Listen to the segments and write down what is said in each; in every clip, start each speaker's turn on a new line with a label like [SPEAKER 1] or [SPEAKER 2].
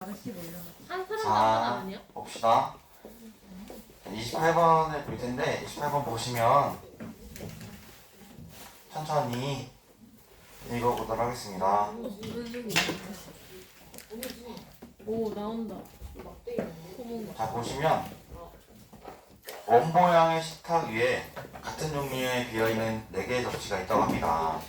[SPEAKER 1] 한 사람
[SPEAKER 2] 자,
[SPEAKER 1] 아니야?
[SPEAKER 2] 봅시다. 28번을 볼 텐데, 28번 보시면 천천히 읽어보도록 하겠습니다.
[SPEAKER 1] 오 나온다.
[SPEAKER 2] 자, 보시면 원 모양의 식탁 위에 같은 종류의 비어있는 4개의 접시가 있다고 합니다.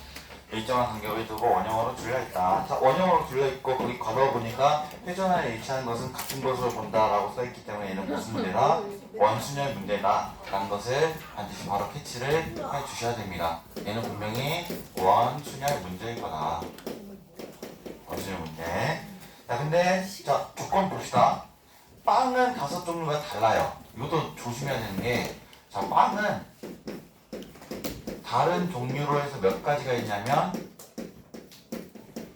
[SPEAKER 2] 일정한 간격을 두고 원형으로 둘러있다. 자, 원형으로 둘러있고 거기 괄호 보니까 회전하여 일치하는 것은 같은 것으로 본다라고 써있기 때문에 얘는 무슨 문제다? 원순열 문제다 라는 것을 반드시 바로 캐치를 해주셔야 됩니다. 얘는 분명히 원순열 문제일 거다. 원순열 문제. 자, 근데 자, 조건 봅시다. 빵은 5종류가 달라요. 이것도 조심해야 되는 게, 자, 빵은 다른 종류로 해서 몇 가지가 있냐면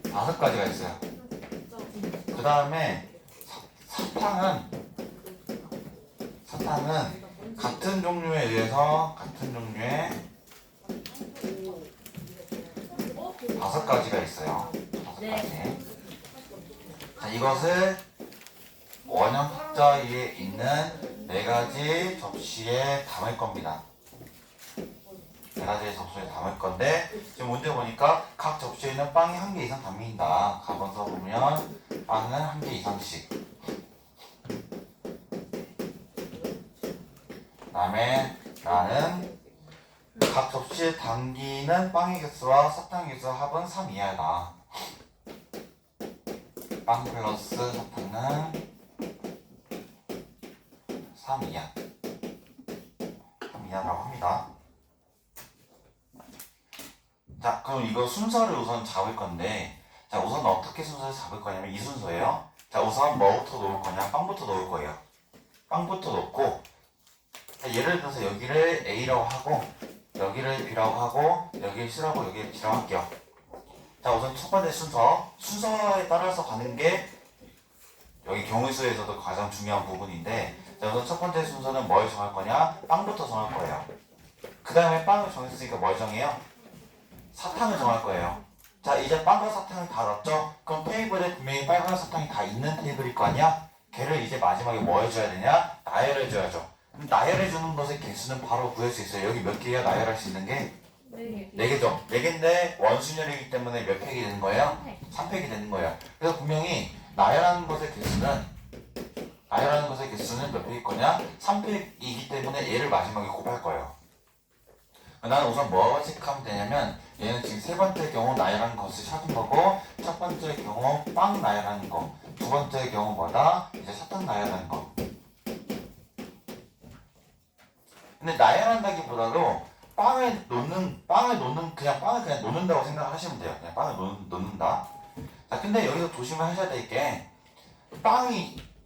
[SPEAKER 2] 5가지가 있어요. 그 다음에 사탕은 같은 종류에 의해서 같은 종류의 5가지가 있어요. 5가지. 자, 이것을 원형 탁자 위에 있는 4가지 접시에 담을 겁니다. 4가지의 접시에 담을 건데, 지금 문제 보니까 각 접시에 있는 빵이 1개 이상 담긴다. 가번서 보면 빵은 1개 이상씩. 그 다음에 나는 각 접시에 담기는 빵의 개수와 사탕의 개수 합은 3 이하다. 빵 플러스 사탕은 3 이하. 3 이하라고 합니다. 자, 그럼 이거 순서를 우선 잡을 건데, 자, 우선 어떻게 순서를 잡을 거냐면 이 순서예요. 자, 우선 뭐부터 놓을 거냐? 빵부터 놓을 거예요. 빵부터 놓고, 자, 예를 들어서 여기를 A라고 하고, 여기를 B라고 하고, 여기를 C라고, 여기를 D라고 할게요. 자, 우선 첫 번째 순서에 따라서 가는 게 여기 경우수에서도 가장 중요한 부분인데, 자, 우선 첫 번째 순서는 뭘 정할 거냐? 빵부터 정할 거예요. 그 다음에 빵을 정했으니까 뭘 정해요? 사탕을 정할 거예요. 자, 이제 빵과 사탕을 다 넣었죠? 그럼 테이블에 분명히 빵과 사탕이 다 있는 테이블일 거 아니야? 걔를 이제 마지막에 뭐 해줘야 되냐? 나열해 줘야죠. 그럼 나열해 주는 것의 개수는 바로 구할 수 있어요. 여기 몇 개야 나열할 수 있는 게? 4개죠. 4개인데 원순열이기 때문에 몇 팩이 되는 거예요? 3팩이 되는 거예요. 그래서 분명히 나열하는 것의 개수는 몇 팩일 거냐? 3팩이기 때문에 얘를 마지막에 곱할 거예요. 나는 우선 뭐 체크하면 되냐면, 얘는 지금 세 번째 경우 나열하는 것을 찾은 거고, 첫 번째 경우 빵 나열하는 거, 두 번째 경우 뭐다? 이제 사탕 나열하는 거. 근데 나열한다기보다도 빵을 그냥 놓는다고 생각하시면 돼요. 그냥 빵을 놓는다. 자, 근데 여기서 조심하셔야 될 게,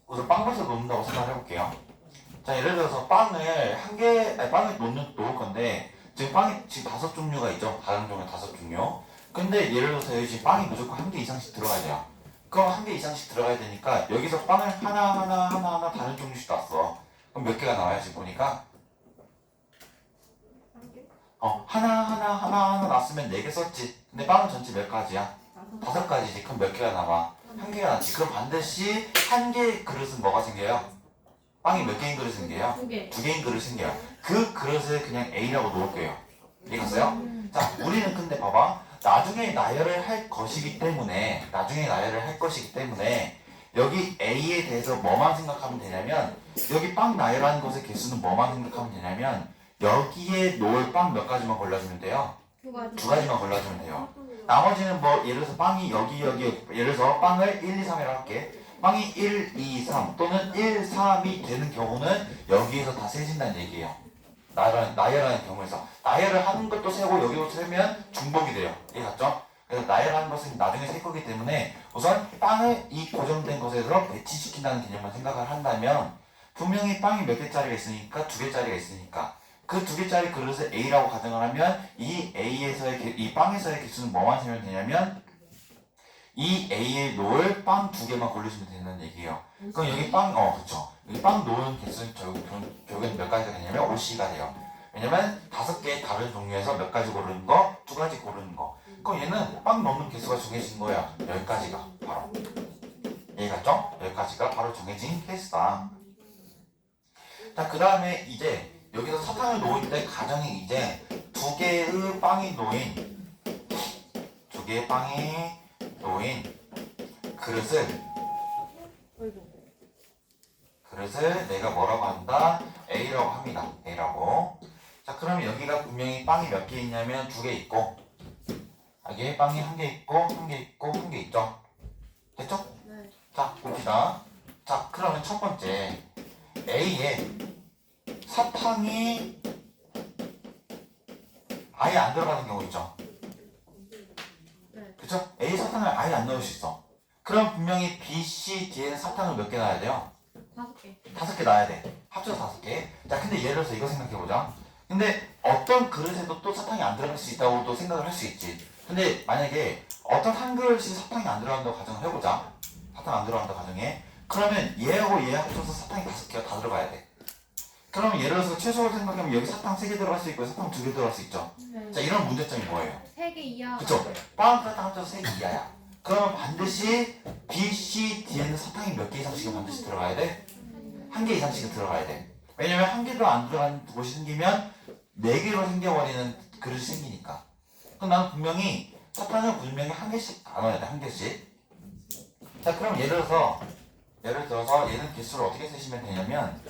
[SPEAKER 2] 우선 빵부터 놓는다고 생각을 해볼게요. 자, 예를 들어서 빵을 놓을 건데, 지금 빵이 지금 5종류가 있죠. 다른 종류 5종류. 근데 예를 들어서 여기 지금 빵이 무조건 1개 이상씩 들어가야 돼요. 그럼 1개 이상씩 들어가야 되니까 여기서 빵을 하나 다른 종류씩 놨어. 그럼 몇 개가 나와요? 지금 보니까 하나 놨으면 4개 썼지. 근데 빵은 전체 몇 가지야? 5가지지. 그럼 몇 개가 나와? 1개가 나지. 그럼 반드시 1개의 그릇은 뭐가 생겨요? 빵이 몇 개인 그릇이 생겨요? 2개인 그릇이 생겨요. 그 그릇을 그냥 A라고 놓을 거예요. 이해갔어요? 자, 우리는 근데 봐봐. 나중에 나열을 할 것이기 때문에 여기 A에 대해서 뭐만 생각하면 되냐면, 여기 빵 나열하는 것의 개수는 뭐만 생각하면 되냐면, 여기에 놓을 빵 몇 가지만 골라주면 돼요. 2가지만 골라주면 돼요. 나머지는 뭐 예를 들어서 빵이 여기 예를 들어서 빵을 1, 2, 3이라고 할게. 빵이 1, 2, 3 또는 1, 3이 되는 경우는 여기에서 다 세진다는 얘기예요. 나열하는 경우에서 나열을 하는 것도 세고 여기로 세면 중복이 돼요. 이해 갔죠? 그래서 나열하는 것은 나중에 셀 거기 때문에 우선 빵을 이 고정된 것에서 배치시킨다는 개념을 생각을 한다면, 분명히 빵이 몇 개짜리가 있으니까 2개짜리가 있으니까 그 2개짜리 그릇을 A라고 가정을 하면, 이 빵에서의 개수는 뭐만 세면 되냐면 이 A에 놓을 빵 2개만 고르시면 된다는 얘기예요. 그럼 여기 그쵸. 여기 빵 놓은 개수는 결국엔 몇 가지가 되냐면 5C가 돼요. 왜냐면 5개의 다른 종류에서 몇 가지 고르는 거, 2가지 고르는 거. 그럼 얘는 빵 넣는 개수가 정해진 거야. 10가지가 바로. 이해갔죠? 여기까지가 바로 정해진 케이스다. 자, 그 다음에 이제 여기서 사탕을 놓을 때 가정이 이제 두 개의 빵이 놓인 그릇을 내가 뭐라고 한다? A라고 합니다. A라고. 자, 그러면 여기가 분명히 빵이 몇 개 있냐면 두 개 있고, 여기에 빵이 한 개 있고, 한 개 있고, 한 개 있죠? 됐죠?
[SPEAKER 1] 네.
[SPEAKER 2] 자, 봅시다. 자, 그러면 첫 번째 A에 사탕이 아예 안 들어가는 경우 있죠?
[SPEAKER 1] 네.
[SPEAKER 2] 그쵸? A 사탕을 아예 안 넣을 수 있어. 그럼 분명히 B, C, D에는 사탕을 몇 개 넣어야 돼요?
[SPEAKER 1] 5개.
[SPEAKER 2] 5개 넣어야 돼. 합쳐서 5개. 자, 근데 예를 들어서 이거 생각해보자. 근데 어떤 그릇에도 또 사탕이 안 들어갈 수 있다고 또 생각을 할 수 있지. 근데 만약에 어떤 한 그릇이 사탕이 안 들어간다고 가정을 해보자. 사탕 안 들어간다고 가정해. 그러면 얘하고 얘 합쳐서 사탕이 5개가 다 들어가야 돼. 그러면 예를 들어서 최소로 생각하면 여기 사탕 3개 들어갈 수 있고 사탕 2개 들어갈 수 있죠.
[SPEAKER 1] 네.
[SPEAKER 2] 자, 이런 문제점이 뭐예요?
[SPEAKER 1] 3개 이하.
[SPEAKER 2] 그쵸? 빵 사탕 합쳐서 3개 이하야. 그러면 반드시 B, C, D에는 사탕이 몇 개 이상씩은 반드시 들어가야 돼? 1개 이상씩은 들어가야 돼. 왜냐면 1개도 안 들어간 곳이 생기면 4개로 생겨버리는 그릇이 생기니까. 그럼 나는 분명히 사탕을 분명히 1개씩 나눠야 돼. 1개씩. 자, 그럼 예를 들어서 얘는 개수를 어떻게 쓰시면 되냐면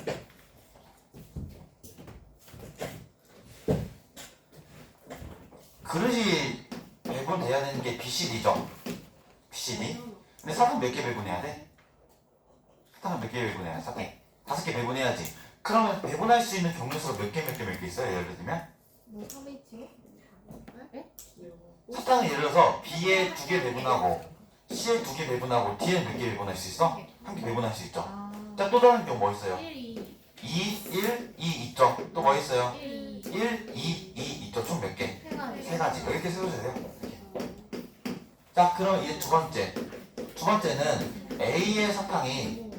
[SPEAKER 2] 그릇이 배분돼야 되는 게 BCD죠. BCD. 근데 사탕 몇 개 배분해야 돼? 사탕은 몇 개 배분해야 돼? 사탕 5개 배분해야지. 그러면 배분할 수 있는 경로수가 몇 개 있어요? 예를 들면
[SPEAKER 1] 뭐 3H? 네?
[SPEAKER 2] 사탕은 예를 들어서 B에 2개 배분하고 C에 2개 배분하고 D에 몇 개 배분할 수 있어? 1개 배분할 수 있죠.
[SPEAKER 1] 아.
[SPEAKER 2] 자, 또 다른 경우 뭐 있어요?
[SPEAKER 1] 1, 2.
[SPEAKER 2] 2, 1, 2 있죠. 또 뭐 있어요?
[SPEAKER 1] 1, 2.
[SPEAKER 2] 1, 2, 2 있죠. 총 몇 개?
[SPEAKER 1] 3가지.
[SPEAKER 2] 3가지. 이렇게 세우셔야 돼요. 자, 그럼 이제 두 번째는 A의 사탕이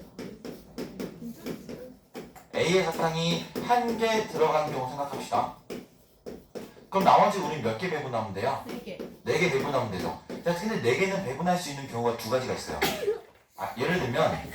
[SPEAKER 2] 1개 들어간 경우 생각합시다. 그럼 나머지 우리 몇 개 배분하면 돼요?
[SPEAKER 1] 4개.
[SPEAKER 2] 4개 배분하면 되죠. 자, 근데 4개는 배분할 수 있는 경우가 2가지가 있어요. 예를 들면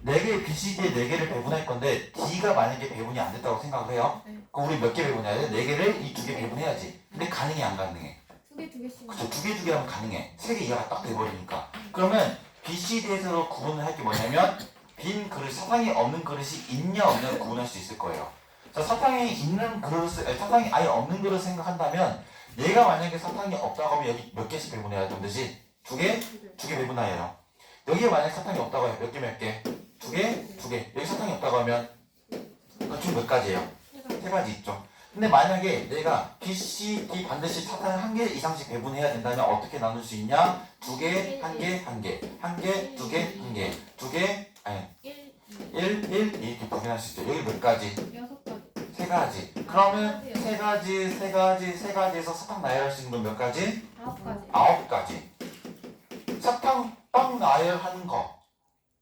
[SPEAKER 2] 4개 BCD에 4개를 배분할 건데 D가 만약에 배분이 안 됐다고 생각을 해요. 그럼 우리 몇 개 배분해야 돼? 4개를 이 2개 배분해야지. 근데 가능해 안 가능해?
[SPEAKER 1] 2개씩.
[SPEAKER 2] 그쵸, 2개 하면 가능해. 3개 이하가 딱 돼버리니까. 그러면 BCD에서 구분을 할 게 뭐냐면 빈 그릇, 사탕이 없는 그릇이 있냐 없냐를 구분할 수 있을 거예요. 자, 사탕이 있는 그릇을, 사탕이 아예 없는 그릇을 생각한다면 얘가 만약에 사탕이 없다고 하면 여기 몇 개씩 배분해야 돼? 반드시 2개? 2개 배분해야 해요. 여기에 만약에 사탕이 없다고 해요. 몇 개? 2개? 2개. 여기 사탕이 없다고 하면 총 몇 가지예요? 3가지 있죠. 근데 만약에 내가 B, C, D 반드시 사탕을 1개 이상씩 배분해야 된다면 어떻게 나눌 수 있냐? 2개, 1개, 1개, 1개, 2개, 1개, 2개, 아니
[SPEAKER 1] 1,
[SPEAKER 2] 1, 1 이렇게 배분할 수 있죠. 여기 몇 가지?
[SPEAKER 1] 6가지.
[SPEAKER 2] 3가지. 그러면 3가지에서 사탕 나열할 수 있는 건 몇 가지?
[SPEAKER 1] 9가지.
[SPEAKER 2] 9가지. 사탕 빵 나열하는 거.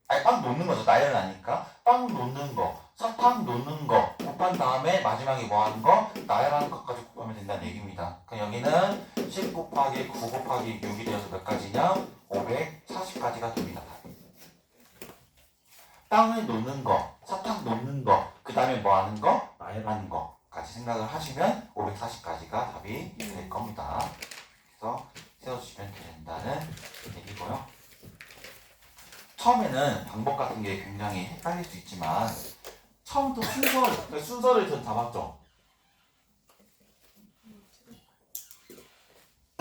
[SPEAKER 2] 아니 빵 놓는 거죠. 나열은 아니까. 빵 놓는 거, 사탕 놓는 거 곱한 다음에 마지막에 뭐 하는 거? 나열하는 것까지 곱하면 된다는 얘기입니다. 그럼 여기는 10 곱하기 9 곱하기 6이 되어서 몇 가지냐? 540가지가 됩니다. 빵을 놓는 거, 사탕 놓는 거, 그 다음에 뭐 하는 거? 나열하는 거까지 생각을 하시면 540가지가 답이 될 겁니다. 그래서 세워주시면 된다는 얘기고요. 처음에는 방법 같은 게 굉장히 헷갈릴 수 있지만 처음부터 순서를 전 잡았죠.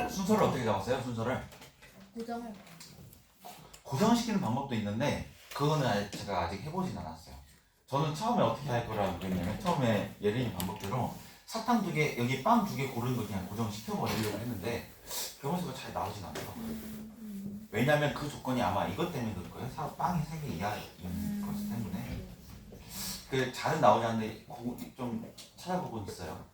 [SPEAKER 2] 순서를 어떻게 잡았어요? 순서를
[SPEAKER 1] 고정을.
[SPEAKER 2] 고정시키는 방법도 있는데 그거는 제가 아직 해보진 않았어요. 저는 처음에 어떻게 할 거라고 그랬냐면 처음에 예린이 방법대로 사탕 2개, 여기 빵 2개 고르는 거 그냥 고정시켜버리려고 했는데 결과수가 잘 나오진 않더라고요. 왜냐면 그 조건이 아마 이것 때문에 그럴 거예요. 빵이 3개 이하인 것 때문에. 그 잘은 나오지 않는데 좀 찾아보고 있어요.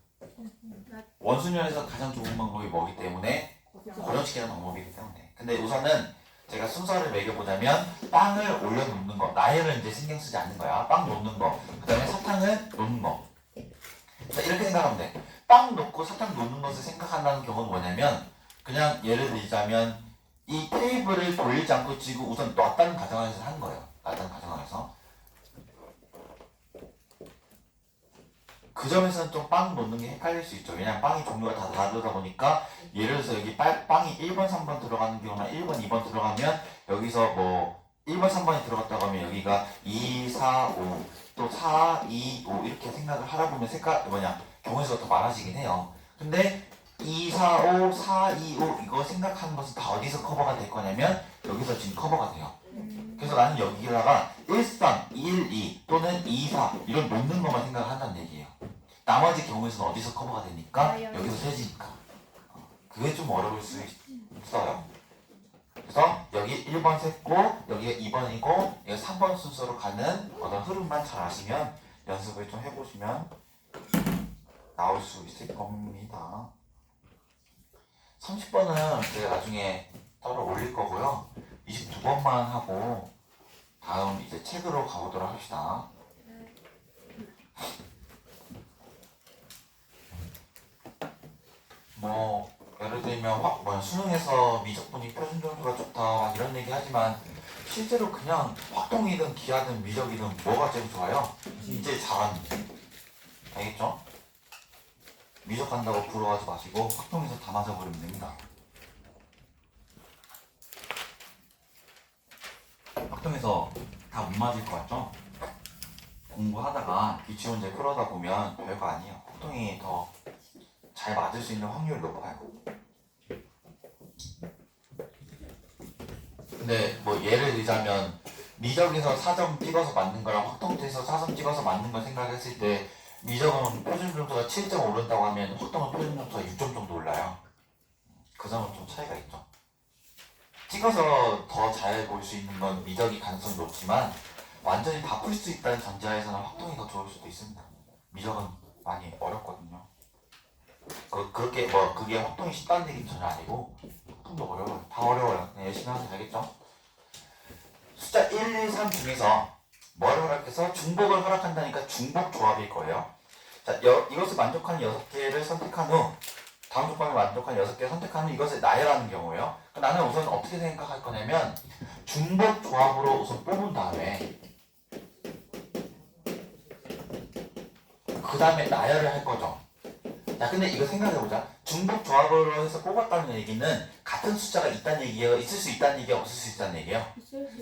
[SPEAKER 2] 원순열에서 가장 좋은 방법이 뭐기 때문에 고정시키는 방법이기 때문에. 근데 우선은 제가 순서를 매겨보자면 빵을 올려놓는 거, 나열은 이제 신경 쓰지 않는 거야. 빵 놓는 거, 그 다음에 사탕을 놓는 거. 자, 이렇게 생각하면 돼. 빵 놓고 사탕 놓는 것을 생각한다는 경우는 뭐냐면 그냥 예를 들자면 이 테이블을 돌리지 않고 지금 우선 놨다는 가정하에서 한 거예요. 놨다는 가정하에서. 그 점에서는 좀 빵 놓는 게 헷갈릴 수 있죠. 왜냐면 빵이 종류가 다 다르다 보니까 예를 들어서 여기 빵이 1번, 3번 들어가는 경우나 1번, 2번 들어가면 여기서 뭐 1번, 3번이 들어갔다고 하면 여기가 2, 4, 5, 또 4, 2, 5 이렇게 생각을 하다 보면 경우의 수가 더 많아지긴 해요. 근데 2, 4, 5, 4, 2, 5 이거 생각하는 것은 다 어디서 커버가 될 거냐면 여기서 지금 커버가 돼요. 그래서 나는 여기다가 1, 3, 1, 2 또는 2, 4 이런 놓는 것만 생각을 한다는 얘기예요. 나머지 경우에서는 어디서 커버가 되니까 여기서 세지니까. 그게 좀 어려울 수 있어요. 그래서 여기 1번 셌고 여기가 2번이고 여기 3번 순서로 가는 어떤 흐름만 잘 아시면 연습을 좀 해보시면 나올 수 있을 겁니다. 30번은 제가 나중에 따로 올릴 거고요. 22번만 하고 다음 이제 책으로 가보도록 합시다. 뭐 예를 들면 수능에서 미적분이 표준 점수가 좋다 막 이런 얘기 하지만 실제로 그냥 확동이든 기하든 미적이든 뭐가 제일 좋아요? 이제 잘하는 게. 알겠죠? 미적한다고 부러워하지 마시고 확동에서 다 맞아버리면 됩니다. 확동에서 다 못 맞을 것 같죠? 공부하다가 기출문제 풀어다 보면 별거 아니에요. 확동이 더 잘 맞을 수 있는 확률이 높아요. 근데 뭐 예를 들자면 미적에서 4점 찍어서 맞는 거랑 확동에서 4점 찍어서 맞는 걸 생각했을 때 미적은 표준 점수가 7점 오른다고 하면 확동은 표준 점수가 6점 정도 올라요. 그 점은 좀 차이가 있죠. 찍어서 더 잘 볼 수 있는 건 미적이 가능성이 높지만 완전히 다 풀 수 있다는 전제하에서는 확동이 더 좋을 수도 있습니다. 미적은 많이 어렵거든요. 그렇게 그게 확동이 쉽다는 얘기는 전혀 아니고 확동도 어려워요. 다 어려워요. 그냥 열심히 하면 되겠죠? 숫자 1, 2, 3 중에서 뭐를 허락해서 중복을 허락한다니까 중복 조합일 거예요. 자, 이것을 만족하는 6개를 선택한 후 다음 조건을 만족하는 6개를 선택한 후 이것을 나열하는 경우예요. 나는 우선 어떻게 생각할 거냐면 중복 조합으로 우선 뽑은 다음에 그 다음에 나열을 할 거죠. 자, 근데 이거 생각해보자. 중복 조합으로 해서 뽑았다는 얘기는 같은 숫자가 있다는 얘기예요? 있을 수 있다는 얘기예요? 없을 수 있다는 얘기예요?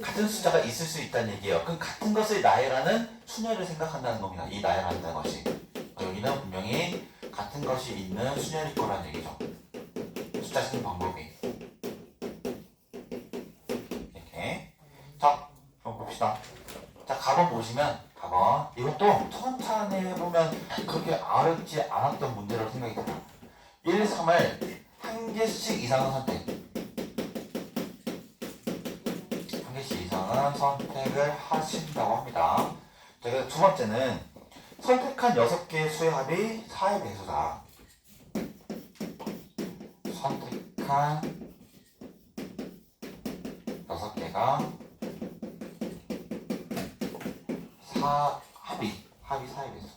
[SPEAKER 2] 같은 숫자가 있을 수 있다는 얘기예요. 그럼 같은 것을 나열하는 순열을 생각한다는 겁니다. 이 나열한다는 것이. 여기는 분명히 같은 것이 있는 순열일 거라는 얘기죠. 숫자 쓰는 방법이. 이렇게. 자, 그럼 봅시다. 자, 가번 보시면 가번. 이것도 천천히 해보면 그렇게 어렵지 않았던 문제라고 생각이 듭니다. 1, 3을 한 개씩 이상은 선택. 한 개씩 이상은 선택을 하신다고 합니다. 자, 두 번째는 선택한 6개의 수의 합이 4의 배수다. 선택한 6개가 합이 4의 배수.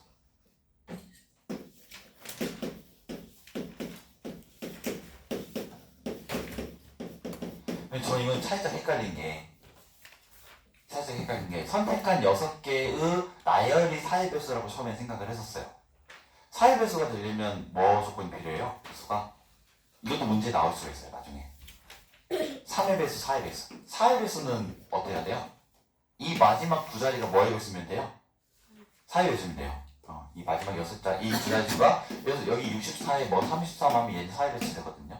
[SPEAKER 2] 저는 이건 살짝 헷갈린 게 선택한 6개의 나열이 4의 배수라고 처음에 생각을 했었어요. 4의 배수가 되려면 뭐 조건이 필요해요? 배수가? 이것도 문제 나올 수가 있어요, 나중에. 3의 배수, 4의 배수. 4의 배수는 어때야 돼요? 이 마지막 두 자리가 뭐라고 쓰면 돼요? 4의 배수면 돼요. 이 마지막 6자, 이 두 자리수가 여기 64에 뭐 33 하면 얘는 4의 배수 되거든요.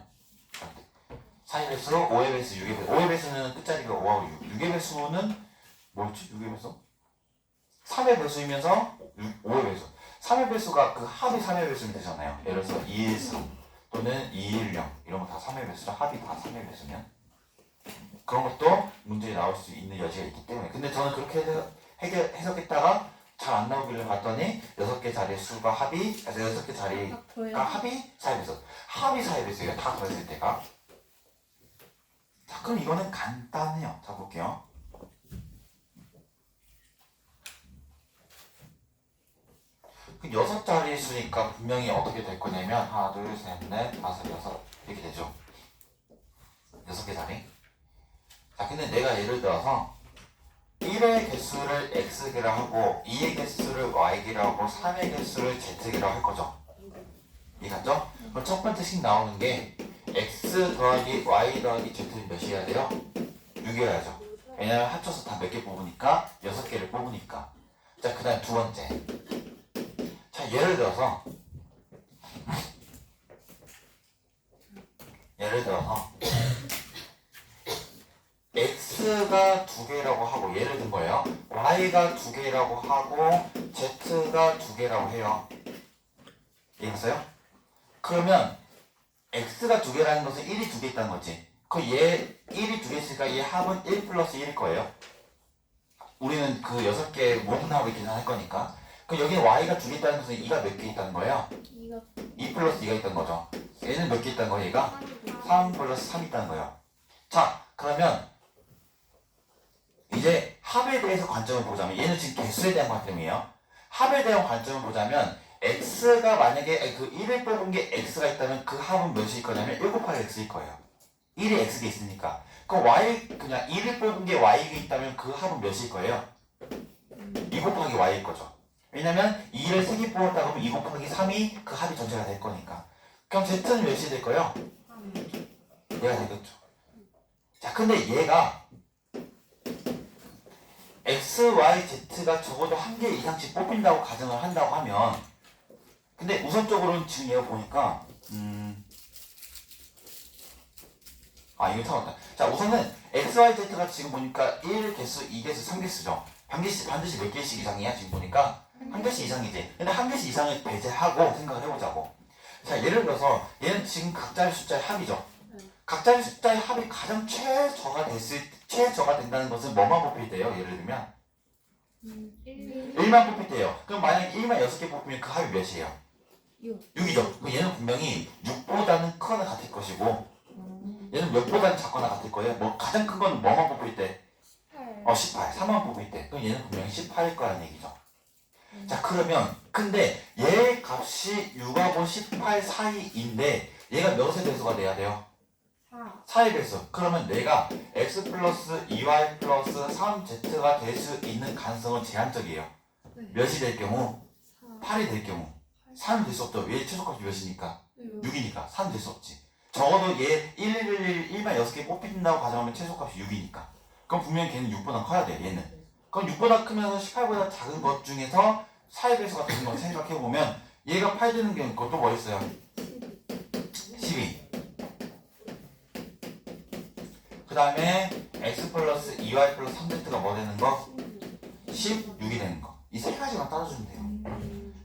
[SPEAKER 2] 4의 배수로 5의 배수, 6의 배수. 5의 배수는 끝자리가 5하고 6. 6의 배수는 뭐였지? 6의 배수? 3의 배수이면서 5의 배수. 3의 배수가 그 합이 3의 배수면 되잖아요. 예를 들어서 213 또는 210 이런 거 다 3의 배수죠. 합이 다 3의 배수면. 그런 것도 문제에 나올 수 있는 여지가 있기 때문에. 근데 저는 그렇게 해석했다가 잘 안 나오기를 봤더니 6개 자리의 수가 6개 자리가 합이 4의 배수. 합이 4의 배수예요. 다 더했을 때가. 자, 그럼 이거는 간단해요. 자, 볼게요. 그 6자리 수니까 분명히 어떻게 될 거냐면 하나, 둘, 셋, 넷, 다섯, 여섯 이렇게 되죠. 6개 자리. 근데 내가 예를 들어서 1의 개수를 x개라 하고 2의 개수를 y개라 하고 3의 개수를 z개라 할 거죠. 이해갔죠? 그럼 첫 번째 식 나오는 게 x 더하기 y 더하기 z는 몇이어야 돼요? 6이어야죠. 왜냐면 합쳐서 다 몇 개 뽑으니까 6개를 뽑으니까. 자, 그 다음 두 번째. 자, 예를 들어서 x가 2개라고 하고 예를 든 거예요. y가 2개라고 하고 z가 2개라고 해요. 이해했어요? 그러면 x가 2개라는 것은 1이 2개 있다는 거지. 그 얘 1이 2개 있으니까 얘 합은 1 플러스 1일 거예요. 우리는 그 6개 모분합을 계산할 거니까. 그럼 여기 y가 2개 있다는 것은 2가 몇 개 있다는 거예요? 2 플러스 2가 있다는 거죠. 얘는 몇 개 있다는 거예요? 얘가 3 플러스 3 있다는 거예요. 자, 그러면 이제 합에 대해서 관점을 보자면 얘는 지금 개수에 대한 관점이에요. 합에 대한 관점을 보자면 x가 만약에 그 1을 뽑은 게 x가 있다면 그 합은 몇일 거냐면 1 곱하기 x일 거예요. 1이 x가 있으니까. 그럼 y 그냥 1을 뽑은 게 y가 있다면 그 합은 몇일 거예요? 2 곱하기 y일 거죠. 왜냐면 2를 3개 뽑았다 그러면 2 곱하기 3이 그 합이 전체가 될 거니까. 그럼 z는 몇이 될 거예요? 얘가 되겠죠. 자, 근데 얘가 x, y, z가 적어도 한 개 이상씩 뽑힌다고 가정을 한다고 하면 근데 우선적으로는 지금 얘가 보니까 이거 참았다. 자, 우선은 x, y, z가 지금 보니까 1 개수, 2 개수, 3 개수죠. 반드시 몇 개씩 이상이야 지금 보니까 한 개씩 이상이지. 근데 한 개씩 이상을 배제하고 생각을 해보자고. 자, 예를 들어서 얘는 지금 각자의 숫자의 합이죠. 각자의 숫자의 합이 가장 최저가 된다는 것은 뭐만 뽑힐 때요? 예를 들면 1만 뽑힐 때요. 그럼 만약에 1만 6개 뽑히면 그 합이 몇이에요? 6이죠. 그럼 얘는 분명히 6보다는 크거나 같을 것이고 얘는 몇보다는 작거나 같을 거예요. 뭐 가장 큰 건 뭐만 뽑힐 때? 18. 3만 뽑힐 때. 그럼 얘는 분명히 18일 거라는 얘기죠. 자, 그러면 근데 얘 값이 6하고 18 사이인데 얘가 몇의 배수가 돼야 돼요? 4의 배수. 그러면 내가 x 플러스 2y 플러스 3z가 될 수 있는 가능성은 제한적이에요. 몇이 될 경우? 8이 될 경우. 3은 될 수 없죠. 얘 최소값이 몇이니까? 6이니까 3은 될 수 없지. 적어도 얘 1만 6개 뽑힌다고 가정하면 최소값이 6이니까. 그럼 분명히 걔는 6보다 커야 돼, 얘는. 그럼 6보다 크면서 18보다 작은 것 중에서 4의 배수가 되는 걸 생각해보면 얘가 8 되는 경우 그것도 뭐 있어요? 12. 그 다음에 x 플러스 2y 플러스 3z가 뭐 되는 거? 16이 되는 거. 이 세 가지만 따져주면 돼요.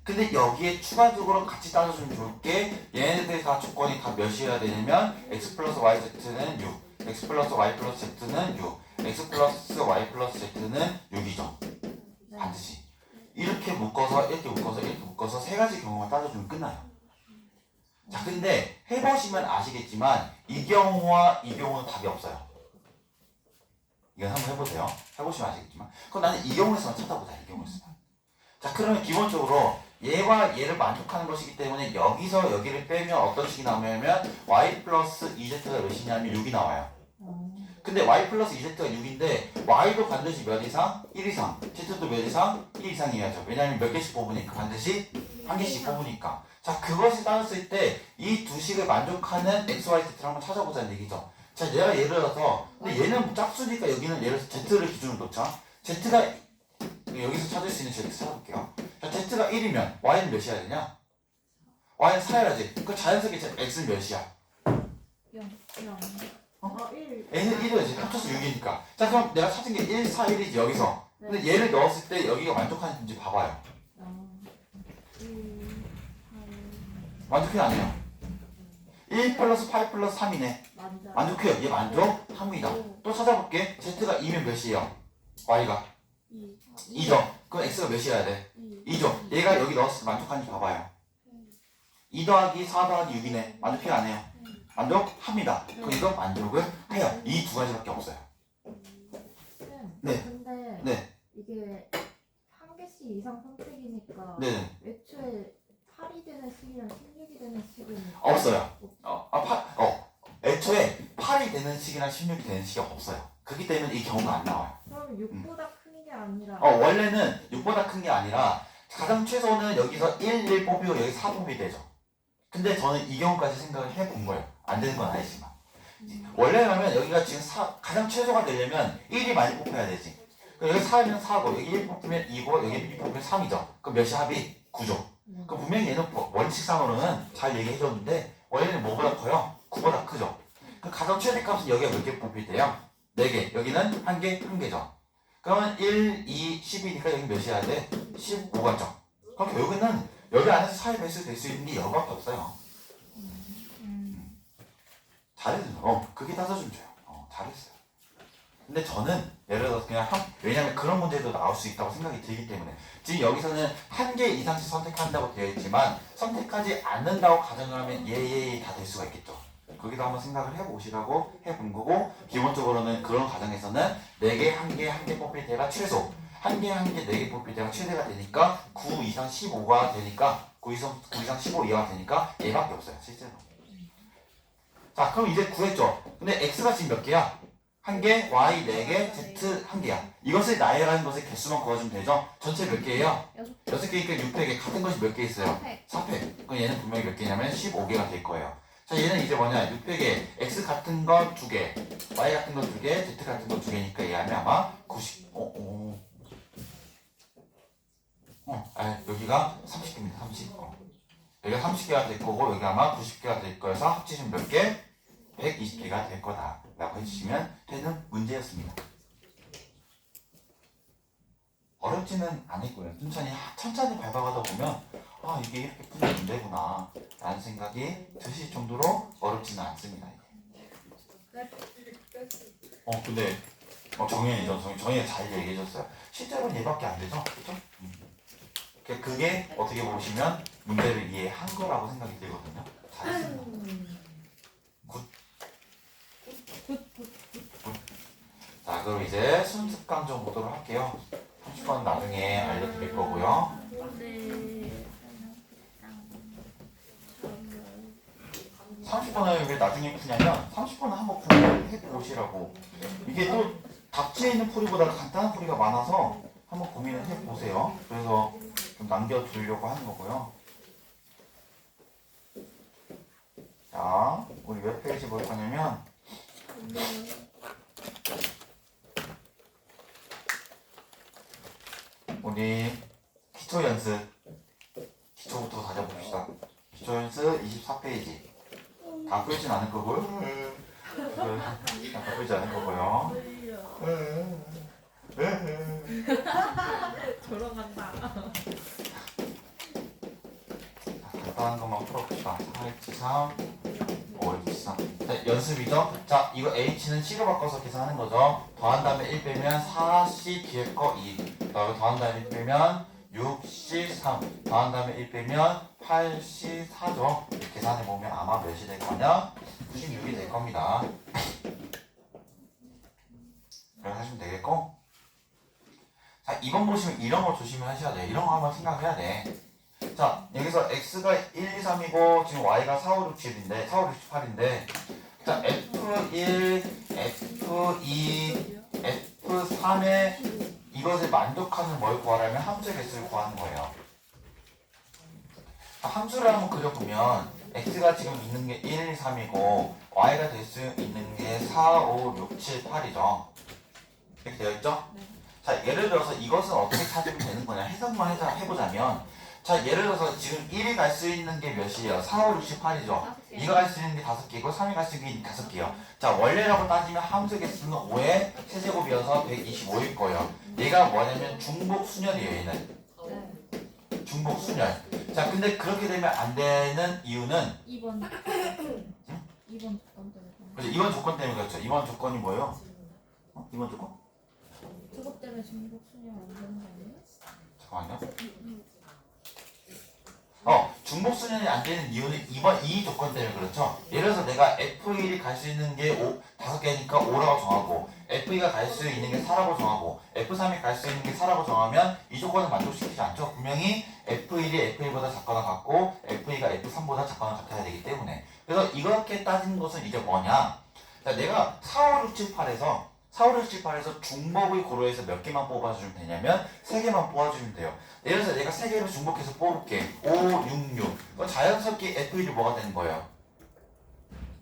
[SPEAKER 2] 근데 여기에 추가적으로 같이 따져주면 좋을 게 얘네들 다 조건이 다 몇이어야 되냐면 x 플러스 yz는 6, x 플러스 y 플러스 z는 6, x 플러스 y 플러스 z는 6이죠. 반드시. 이렇게 묶어서 세 가지 경우만 따져주면 끝나요. 자, 근데 해보시면 아시겠지만 이 경우와 이 경우는 답이 없어요. 이건 한번 해보세요. 해보시면 아시겠지만 그럼 나는 이 경우에서만 찾아보자. 이 경우에서만. 자, 그러면 기본적으로 얘와 얘를 만족하는 것이기 때문에 여기서 여기를 빼면 어떤 식이 나오냐면 y 플러스 2z가 몇이냐면 6이 나와요. 근데 y 플러스 2z가 6인데 y도 반드시 몇 이상? 1 이상. z도 몇 이상? 1 이상이어야죠. 왜냐하면 몇 개씩 뽑으니까. 반드시 한 개씩 뽑으니까. 자, 그것이 따졌을 때 이 두 식을 만족하는 x, y, z를 한번 찾아보자는 얘기죠. 자, 내가 예를 들어서 근데 얘는 짝수니까 여기는 예를 들어서 z를 기준으로 놓자. z가 여기서 찾을 수 있는 z 찾아볼게요. 자, z가 1이면 y는 몇이어야 되냐? y는 4여야지. 그 자연스럽게 x는 몇이야?
[SPEAKER 1] 1.
[SPEAKER 2] n은 1이어야지. 합쳐서 6이니까. 자, 그럼 내가 찾은 게 1, 4, 1이지 여기서. 근데 얘를 넣었을 때 여기가 만족하는지 봐봐요. 만족해 안 해요? 1 플러스 8 플러스 3이네. 만족해요. 얘 만족합니다. 또 찾아볼게. z가 2면 몇이에요? y가 2죠. 그럼 x가 몇이어야 돼? 2죠. 얘가 여기 넣었을 때 만족하는지 봐봐요. 2 더하기 4 더하기 6이네. 만족해 안 해요? 만족합니다. 그럼 이거 만족을 해요. 이 두 가지밖에 없어요. 네.
[SPEAKER 1] 근데
[SPEAKER 2] 네.
[SPEAKER 1] 이게 한 개씩 이상 선택이니까
[SPEAKER 2] 네.
[SPEAKER 1] 애초에 8이 되는 식이랑 16이 되는 식은
[SPEAKER 2] 없어요. 애초에 8이 되는 식이나 16이 되는 식이 없어요. 그렇기 때문에 이 경우가 안 나와요.
[SPEAKER 1] 그럼 6보다 큰 게 아니라
[SPEAKER 2] 원래는 6보다 큰 게 아니라 가장 최소는 여기서 1 뽑히고 여기 4 뽑이 되죠. 근데 저는 이 경우까지 생각을 해본 거예요. 안 되는 건 아니지만. 원래라면 여기가 지금 가장 최소가 되려면 1이 많이 뽑혀야 되지. 그럼 여기 4면 4고 여기 1 뽑히면 2고 여기 1 뽑히면 3이죠. 그럼 몇이 합이? 9죠. 그럼 분명히 얘는 원칙상으로는 잘 얘기해줬는데 원래는 뭐보다 커요? 9보다 크죠. 그 가장 최대값은 여기가 몇 개 뽑힐때요? 4개. 여기는 1개, 1개죠. 그러면 1, 2, 10이니까 여기 몇이어야 돼? 15가죠. 그럼 결국에는 여기 안에서 4의 배수 될 수 있는 게 여밖에 없어요. 잘했어요. 그게 따져주면 돼요. 잘했어요. 근데 저는 예를 들어서 그냥 왜냐면 그런 문제도 나올 수 있다고 생각이 들기 때문에 지금 여기서는 1개 이상씩 선택한다고 되어 있지만 선택하지 않는다고 가정을 하면 예 다 될 수가 있겠죠. 거기도 한번 생각을 해보시라고 해본 거고 기본적으로는 그런 가정에서는 4개, 1개 뽑힐 때가 최소 1개, 4개 뽑힐 때가 최대가 되니까 9 이상 15가 되니까 9 이상 15 이하가 되니까 얘밖에 없어요 실제로. 자 그럼 이제 구했죠. 근데 x가 지금 몇 개야? 1개, y 4개, z 1개야. 이것을 나열하는 것의 개수만 구해주면 되죠. 전체 몇 개예요? 6개니까 600개. 같은 것이 몇 개 있어요? 4팩. 그럼 얘는 분명히 몇 개냐면 15개가 될 거예요. 자 얘는 이제 뭐냐 600개 x 같은 거 2개 y 같은 거 2개 z 같은 거 2개니까 얘 하면 아마 90 여기가 30개입니다 30 여기가 30개가 될 거고 여기 아마 90개가 될 거여서 합치시면 몇 개? 120개가 될 거다 라고 해주시면 되는 문제였습니다. 어렵지는 않을 거예요. 천천히 밟아가다 보면 이게 이렇게 푸는 문제구나 라는 생각이 드실 정도로 어렵지는 않습니다. 근데 정현이죠. 정현이가 잘 얘기해줬어요. 실제로는 얘밖에 안 되죠. 그렇죠? 그게 어떻게 보시면 문제를 이해한 거라고 생각이 들거든요. 잘했습니다. 굿. 자 그럼 이제 순습관 좀 보도록 할게요. 30번 나중에 알려드릴 거고요. 30번을 왜 나중에 푸냐면 30번은 한번 고민을 해보시라고. 이게 또 답지에 있는 풀이보다 간단한 풀이가 많아서 한번 고민을 해보세요. 그래서 좀 남겨두려고 하는 거고요. 자 우리 몇 페이지 볼 거냐면 우리 기초연습 기초부터 가져봅시다. 기초연습 24페이지 다 풀진 않을 거고요. 다 풀지 않을 거고요.
[SPEAKER 1] 돌아간다.
[SPEAKER 2] 간단한 것만 풀어봅시다. 4H3 5H3 자, 연습이죠? 자 이거 H는 C로 바꿔서 계산하는 거죠. 더한 다음에 1 빼면 4C 뒤에 거 2 더한 다음에 1 빼면 6C3 더한 다음에 1 빼면 8C4죠. 계산해보면 아마 몇이 될 거냐? 96이 될 겁니다. 그렇게 하시면 되겠고 자 2번 보시면 이런 거 조심하셔야 돼. 이런 거 한번 생각해야 돼. 자 여기서 x가 1, 2, 3이고 지금 y가 4, 5, 6, 7인데 4, 5, 6, 8인데 자 f1, f2, f3에 이것을 만족하는 뭘 구하려면 함수의 개수를 구하는 거예요. 함수를 한번 그려보면 x가 지금 있는 게 1, 2, 3이고 y가 될 수 있는 게 4, 5, 6, 7, 8이죠. 이렇게 되어 있죠?
[SPEAKER 1] 네.
[SPEAKER 2] 자 예를 들어서 이것은 어떻게 찾으면 되는 거냐 해석만 해보자면 자 예를 들어서 지금 1이 갈 수 있는 게 몇이에요? 4, 5, 6, 7, 8이죠. 2가 갈 수 있는 게 5개고 3이 갈 수 있는 게 5개요. 자 원래라고 따지면 함수 개수는 5의 세제곱이어서 125일 거예요. 얘가 뭐냐면 중복순열이에요. 얘는 중복순열. 자 근데 그렇게 되면 안 되는 이유는
[SPEAKER 1] 2번 2번 조건 때문에.
[SPEAKER 2] 그렇죠. 이번 조건 때문에 그렇죠. 이번 조건이 뭐예요? 이번 조건?
[SPEAKER 1] 저것 때문에 중복 순위가 안 되는 거 아니에요?
[SPEAKER 2] 잠깐만요. 중복순열이 안 되는 이유는 이 조건 때문에 그렇죠. 예를 들어서 내가 F1이 갈 수 있는 게 5개니까 5라고 정하고 F2가 갈 수 있는 게 4라고 정하고 F3이 갈 수 있는 게 4라고 정하면 이 조건을 만족시키지 않죠. 분명히 F1이 F1보다 작거나 같고 F2가 F3보다 작거나 같아야 되기 때문에 그래서 이렇게 따지는 것은 이제 뭐냐 자, 내가 4, 5, 6, 7, 8에서 4, 5, 6, 7, 8에서 중복의 고로에서 몇 개만 뽑아주면 되냐면 3개만 뽑아주면 돼요. 예를 들어서 내가 3개를 중복해서 뽑을게. 5, 6, 6. 그럼 자연스럽게 F1이 뭐가 되는 거예요?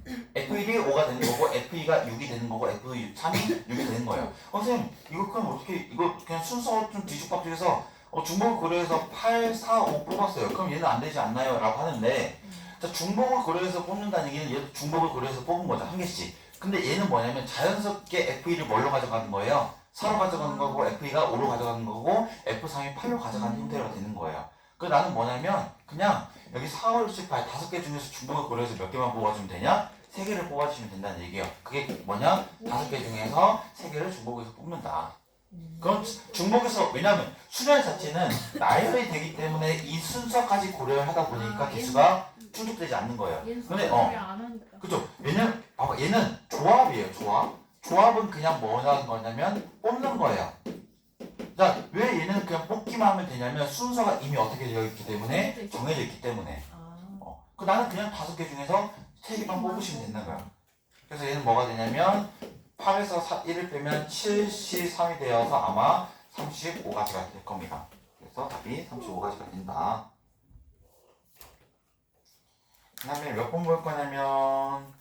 [SPEAKER 2] F1이 5가 되는 거고 F2가 6이 되는 거고 F3이 6이 되는 거예요. 선생님 이거 그럼 어떻게 이거 그냥 순서 좀 뒤죽박죽해서 중복을 고려해서 8, 4, 5 뽑았어요. 그럼 얘는 안 되지 않나요? 라고 하는데 자, 중복을 고려해서 뽑는다는 얘기는 얘도 중복을 고려해서 뽑은 거죠. 한 개씩. 근데 얘는 뭐냐면 자연스럽게 F1을 뭘로 가져가는 거예요? 4로 가져가는 거고 F2가 5로 가져가는 거고 F3이 8로 가져가는 형태로 되는 거예요. 그래서 나는 뭐냐면 그냥 여기 4, 5, 6, 7, 8 5개 중에서 중복을 고려해서 몇 개만 뽑아주면 되냐? 3개를 뽑아주시면 된다는 얘기예요. 그게 뭐냐? 5개 중에서 3개를 중복해서 뽑는다. 그럼 중복해서 왜냐면 수열 자체는 나열이 되기 때문에 이 순서까지 고려를 하다 보니까 개수가 충족되지 않는 거예요. 근데 그죠? 왜냐면 봐봐 얘는 조합이에요. 조합은 그냥 뭐라는 거냐면 뽑는 거예요. 자, 왜 얘는 그냥 뽑기만 하면 되냐면 순서가 이미 어떻게 되어 있기 때문에 정해져 있기 때문에 그 나는 그냥 5개 중에서 3개만 뽑으시면 된다는 거야. 그래서 얘는 뭐가 되냐면 8에서 1을 빼면 73이 되어서 아마 35가지가 될 겁니다. 그래서 답이 35가지가 된다. 그 다음에 몇 번 볼 거냐면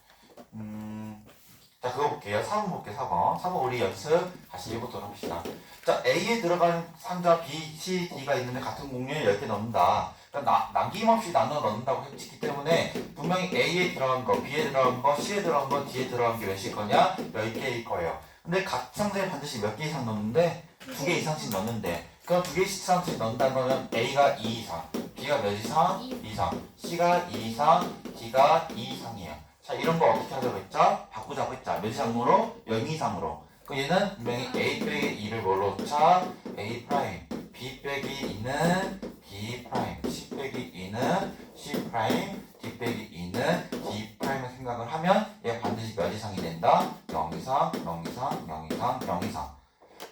[SPEAKER 2] 자 그거 볼게요. 4번 볼게요. 4번 우리 연습 다시 해보도록 합시다. 자 A에 들어간 상자 B, C, D가 있는데 같은 공룡에 10개 넣는다. 그러니까 남김없이 나눠 넣는다고 했기 때문에 분명히 A에 들어간 거, B에 들어간 거, C에 들어간 거, D에 들어간 게 몇일 거냐? 10개일 거예요. 근데 각 상자에 반드시 몇 개 이상 넣는데 2개 이상씩 넣는데 그럼 2개 이상씩 넣는다는 거는 A가 2 이상, B가 몇 이상? 2 이상, C가 2 이상, D가 2 이상이에요. 자 이런 거 어떻게 하자고 했죠? 바꾸자고 했죠. 몇 이상으로? 0 이상으로. 그럼 얘는 분명히 A 빼기 2를 뭘로 넣자? A 프라임, B 빼기 2는 B 프라임, C 빼기 2는 C 프라임, D 빼기 2는 D 프라임을 생각을 하면 얘가 반드시 몇 이상이 된다? 0 이상, 0 이상, 0 이상, 0 이상.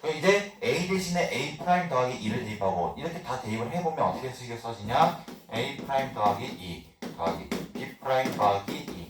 [SPEAKER 2] 그럼 이제 A 대신에 A 프라임 더하기 2를 대입하고 이렇게 다 대입을 해보면 어떻게 써지냐? A 프라임 더하기 2 더하기 B 프라임 더하기 2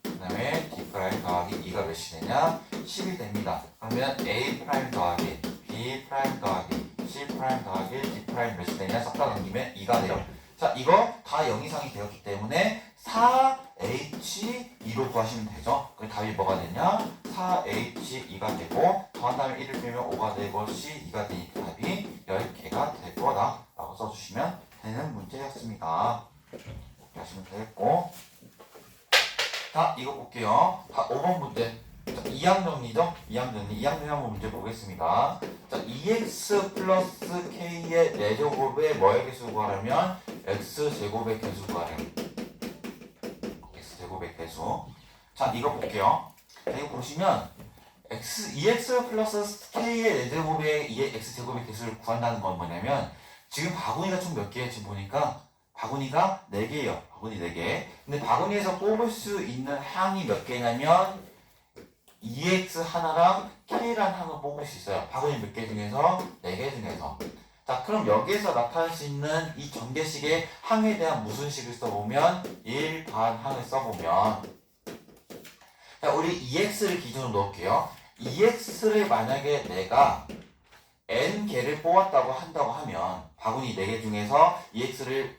[SPEAKER 2] 그 다음에 D 프라임 더하기 2가 몇이 되냐? 10이 됩니다. 그러면 A 프라임 더하기 B 프라임 더하기 C 프라임 더하기 D 프라임 몇이 되냐? 싹 다 넘기면 2가 돼요. 자 이거 다 0 이상이 되었기 때문에 4H2로 구하시면 되죠. 그럼 답이 뭐가 되냐? 4H2가 되고 더한 다음에 1을 빼면 5가 되고 C2가 되니까 답이 10개가 될 거다 라고 써주시면 되는 문제였습니다. 이렇게 하시면 되겠고 자 이거 볼게요. 다 5번 문제. 자, 2항정리죠? 2항정리 한번 문제 보겠습니다. 자 2x 플러스 k의 4제곱의 뭐의 개수 구하려면 x제곱의 개수 구하래요. x제곱의 개수. 자 이거 볼게요. 자, 이거 보시면 2x 플러스 k의 4제곱의 x제곱의 개수를 구한다는 건 뭐냐면 지금 바구니가 총 몇 개예요? 지금 보니까 바구니가 4개예요. 바구니 4개. 근데 바구니에서 뽑을 수 있는 항이 몇 개냐면 2x 하나랑 k라는 항을 뽑을 수 있어요. 바구니 몇 개 중에서 4개 중에서. 자 그럼 여기에서 나타날 수 있는 이 전개식의 항에 대한 무슨 식을 써보면 1 반 항을 써보면 자 우리 2x를 기준으로 넣을게요. 2x를 만약에 내가 n개를 뽑았다고 한다고 하면 바구니 4개 중에서 2x를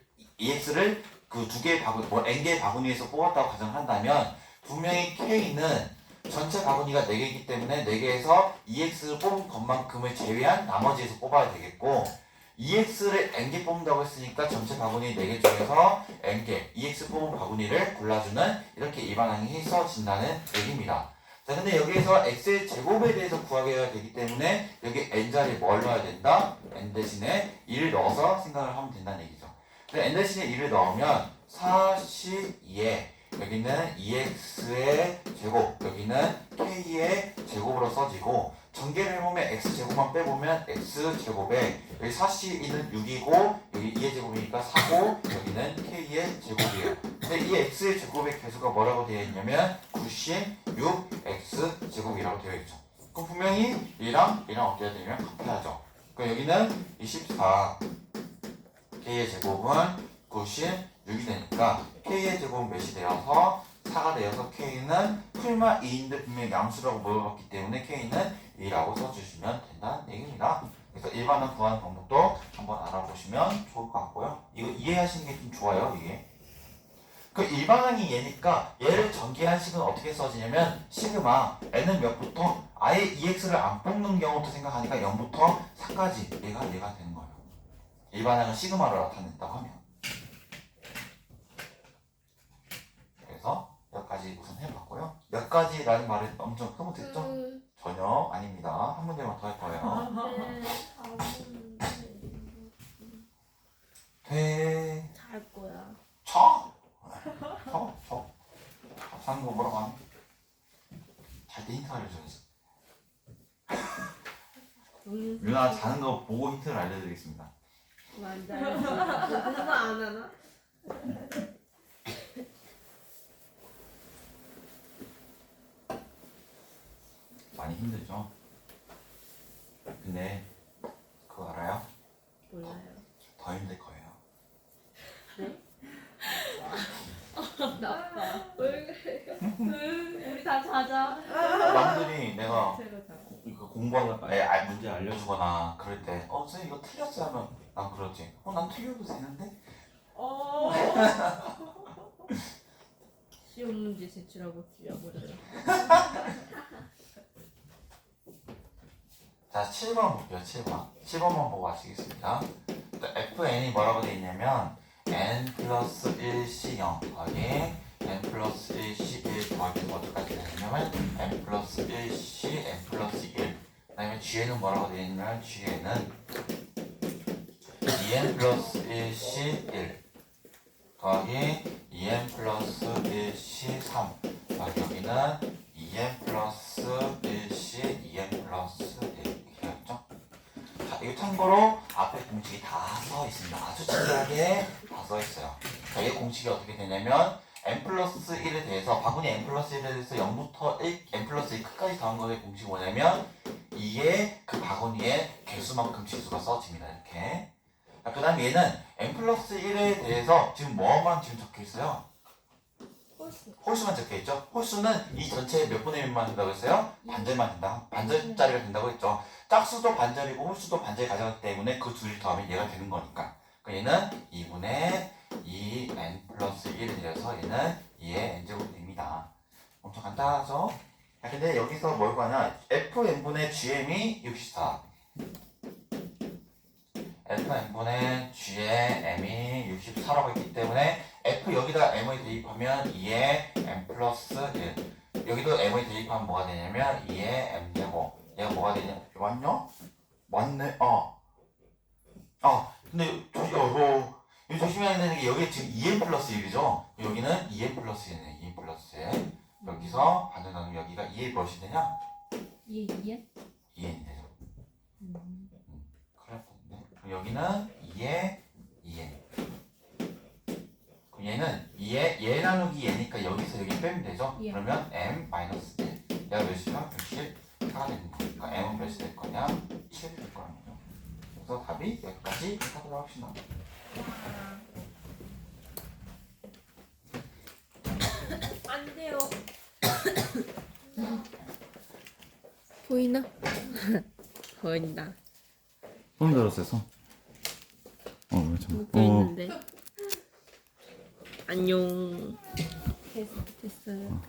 [SPEAKER 2] 그 2개의 바구니, n개의 바구니에서 뽑았다고 가정한다면 분명히 k는 전체 바구니가 4개이기 때문에 4개에서 2x를 뽑은 것만큼을 제외한 나머지에서 뽑아야 되겠고 2x를 n개 뽑는다고 했으니까 전체 바구니 4개 중에서 n개, 2x 뽑은 바구니를 골라주는 이렇게 일반항이 써진다는 얘기입니다. 자 근데 여기에서 x의 제곱에 대해서 구하게 되기 때문에 여기 n자리에 뭘 넣어야 된다? n 대신에 2를 넣어서 생각을 하면 된다는 얘기죠. n 대신에 2를 넣으면 42에 여기는 2x의 제곱, 여기는 k의 제곱으로 써지고 전개를 해보면 x제곱만 빼보면 x제곱에 여기 42는 6이고 여기 2의 제곱이니까 4고 여기는 k의 제곱이에요. 근데 이 x의 제곱의 개수가 뭐라고 되어 있냐면 96x제곱이라고 되어 있죠. 그럼 분명히 얘랑 어떻게 되면 같아야죠. 그럼 여기는 24 k의 제곱은 96이 되니까 k의 제곱은 몇이 되어서 4가 되어서 K는 풀마 2인데 분명히 양수라고 물어봤기 때문에 K는 2라고 써주시면 된다는 얘기입니다. 그래서 일반항 구하는 방법도 한번 알아보시면 좋을 것 같고요. 이거 이해하시는 게 좀 좋아요, 이게. 그 일반항이 얘니까 얘를 전개한 식은 어떻게 써지냐면 시그마 n은 몇부터 아예 EX를 안 뽑는 경우부터 생각하니까 0부터 4까지 얘가 되는 거예요. 일반항은 시그마로 나타낸다고 하면. 그래서 여기까지 우선 해봤고요. 여기까지라는 말이 엄청 흐뭇했죠? 전혀 아닙니다. 한 문제만 더 할 거예요. 돼.
[SPEAKER 3] 잘 거야.
[SPEAKER 2] 쳐! 사는 거 뭐라고 하면? 잘 때 힌트 알려줘야지. 유나 자는 거 보고 힌트를 알려드리겠습니다.
[SPEAKER 3] 맞아요. 공부 안 하나?
[SPEAKER 2] 많이 힘들죠? 근데 그거 알아요?
[SPEAKER 3] 몰라요.
[SPEAKER 2] 더 힘들 거예요.
[SPEAKER 3] 나빠. 왜 그래요? 우리 다 자자.
[SPEAKER 2] 남들이 내가
[SPEAKER 3] 새로 자고.
[SPEAKER 2] 이거 공부하는 문제 알려주거나 그럴 때 선생님 이거 틀렸어 하면 난 그러지. 난 틀려도 되는데?
[SPEAKER 3] 시험 문제 제출하고 죽여버려요.
[SPEAKER 2] 자, 7번 볼게요. 7번만 보고 마치겠습니다. FN이 뭐라고 되어 있냐면 n 플러스 1C 0 더하기 n 플러스 1C 1 더하기 어디까지 되냐면 n 플러스 1C n 플러스 1. 그 다음에 G에는 뭐라고 되어 있냐면 G에는 2n 플러스 1C 1 더하기 2n 플러스 1C 3 더하기 여기는 2n 플러스 1C 2n 플러스 1 이렇게 되어있죠? 자, 이거 참고로 앞에 공식이 다 써 있습니다. 아주 친절하게 다 써 있어요. 자, 이 공식이 어떻게 되냐면 n 플러스 1에 대해서 바구니 n 플러스 1에 대해서 0부터 1, n 플러스 1 끝까지 더한 것의 공식이 뭐냐면 이게 그 바구니의 개수만큼 지수가 써집니다. 이렇게. 그 다음에 얘는 n 플러스 1에 대해서 지금 뭐만 지금 적혀 있어요? 홀수만 적혀 있죠? 홀수는 이 전체의 몇 분의 1만 된다고 했어요? 반절만 된다. 반절짜리가 된다고 했죠. 짝수도 반절이고 홀수도 반절이 가져가기 때문에 그 둘이 더하면 얘가 되는 거니까. 그러니까 얘는 2분의 2n 플러스 1이 되어서 얘는 2의 n제곱이 됩니다. 엄청 간단하죠? 자, 근데 여기서 뭘 구하냐? fn분의 gm이 64. fn분의 g의 m이 64라고 했기 때문에 f 여기다 m을 대입하면 2의 m 플러스 1. 여기도 m을 대입하면 뭐가 되냐면 2의 m제곱. 얘가 뭐가 되냐? 맞냐? 맞네. 근데 이거 조심해야 되는 게 여기 지금 2n 플러스 1이죠? 여기는 2n 플러스 1이네. 2n 플러스 1. 여기서 반전 나누면 여기가 2의 몇이 되냐?
[SPEAKER 3] 2에?
[SPEAKER 2] 2n이 되죠. 큰일 났네. 그럼 여기는 2의 2n. 그럼 얘는 2의 얘 나누기 얘니까 여기서 여기 빼면 되죠?
[SPEAKER 3] 예.
[SPEAKER 2] 그러면 m 마이너스 1. 얘가 몇이죠? 64가 되는 거니까 m은 몇이 될 거냐? 7이 될 거라는 거죠. 그래서 답이 여기까지 하도록 합시다.
[SPEAKER 3] 안 돼요.
[SPEAKER 4] 보이나?
[SPEAKER 3] 보인다.
[SPEAKER 2] 손 들었어요, 손.
[SPEAKER 3] 묶여 있는데. 안녕.
[SPEAKER 4] 됐어요.